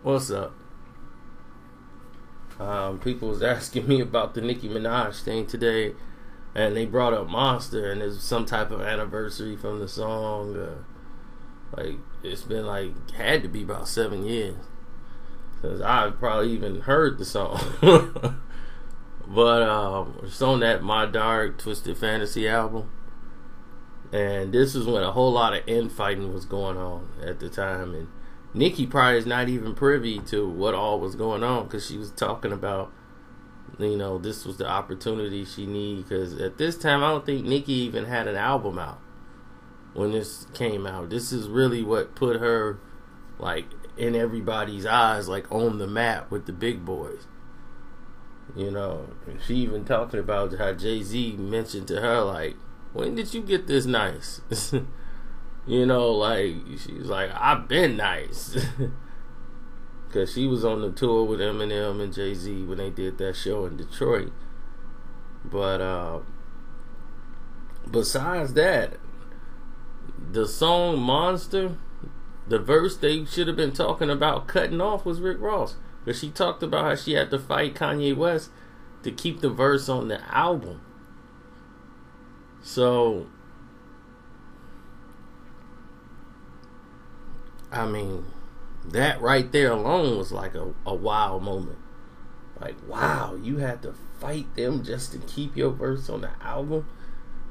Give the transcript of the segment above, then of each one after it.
What's up? People was asking me about the Nicki Minaj thing today, and they brought up Monster, and there's some type of anniversary from the song. Like, it's been like, had to be about 7 years, because I probably even heard the song. But it's on that My Dark Twisted Fantasy album, and this is when a whole lot of infighting was going on at the time, and Nicki probably is not even privy to what all was going on, because she was talking about, this was the opportunity she needed, because at this time I don't think Nicki even had an album out when this came out. This is really what put her like in everybody's eyes, like on the map with the big boys. And she even talking about how Jay-Z mentioned to her, like, when did you get this nice? Like, she's like, I've been nice. Because she was on the tour with Eminem and Jay-Z when they did that show in Detroit. But besides that, the song Monster, the verse they should have been talking about cutting off was Rick Ross. Because she talked about how she had to fight Kanye West to keep the verse on the album. So, I mean, that right there alone was like a wow moment. Like, wow, you had to fight them just to keep your verse on the album?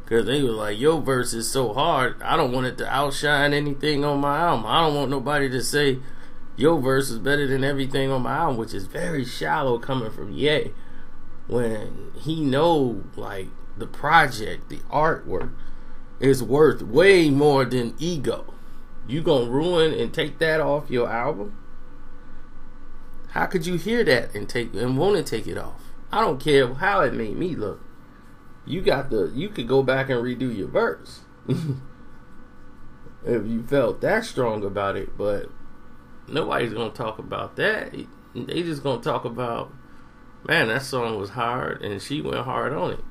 Because they were like, your verse is so hard, I don't want it to outshine anything on my album. I don't want nobody to say your verse is better than everything on my album, which is very shallow coming from Ye, when he know, like, the project, the artwork is worth way more than ego. You gonna ruin and take that off your album? How could you hear that and want to take it off? I don't care how it made me look. You could go back and redo your verse if you felt that strong about it, but nobody's gonna talk about that. They just gonna talk about, man, that song was hard and she went hard on it.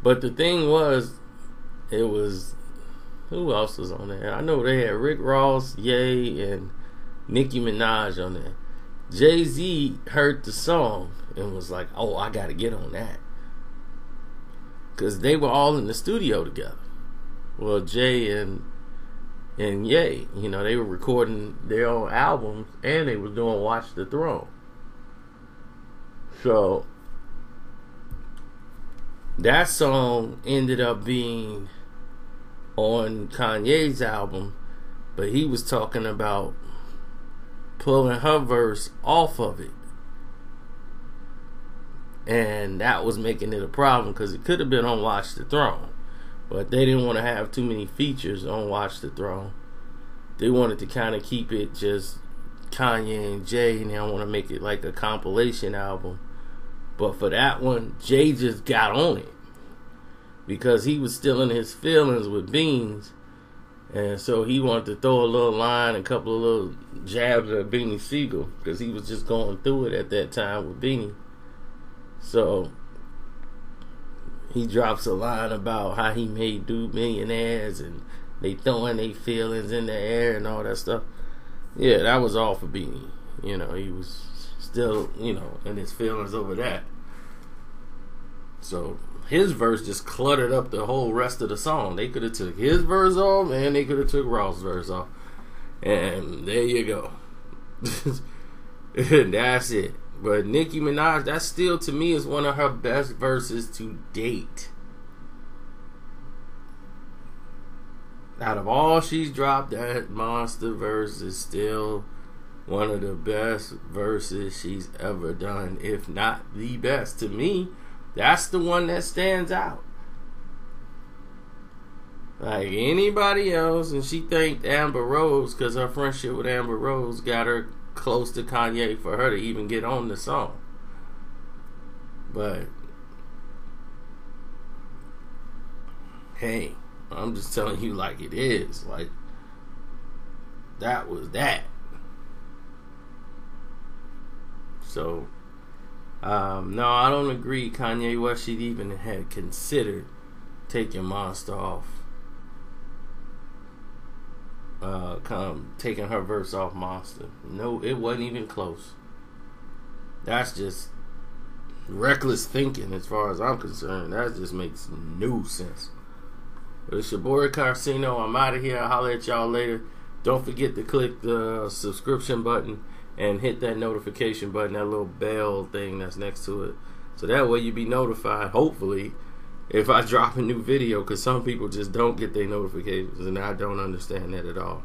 But the thing was, it was, who else was on there? I know they had Rick Ross, Ye, and Nicki Minaj on there. Jay-Z heard the song and was like, oh, I gotta get on that, because they were all in the studio together. Well, Jay and Ye, they were recording their own albums, and they were doing Watch the Throne. So that song ended up being on Kanye's album, but he was talking about pulling her verse off of it, and that was making it a problem, because it could have been on Watch the Throne, but they didn't want to have too many features on Watch the Throne. They wanted to kind of keep it just Kanye and Jay, and they don't want to make it like a compilation album. But for that one, Jay just got on it, because he was still in his feelings with Beans, and so he wanted to throw a little line, a couple of little jabs at Beanie Siegel, because he was just going through it at that time with Beanie. So he drops a line about how he made dude millionaires, and they throwing their feelings in the air and all that stuff. Yeah, that was all for Beanie. He was still, in his feelings over that. So his verse just cluttered up the whole rest of the song. They could have took his verse off, and they could have took Ross' verse off, and there you go. And that's it. But Nicki Minaj, that still to me is one of her best verses to date. Out of all she's dropped, that Monster verse is still one of the best verses she's ever done, if not the best. To me, that's the one that stands out. Like anybody else, and she thanked Amber Rose, because her friendship with Amber Rose got her close to Kanye for her to even get on the song. But hey, I'm just telling you like it is. Like, that was that. So no, I don't agree Kanye West should even had considered taking Monster off. taking her verse off Monster. No, it wasn't even close. That's just reckless thinking as far as I'm concerned. That just makes no sense. But it's your boy Carcino. I'm out of here. I'll holler at y'all later. Don't forget to click the subscription button and hit that notification button, that little bell thing that's next to it. So that way you be notified, hopefully, if I drop a new video, because some people just don't get their notifications, and I don't understand that at all.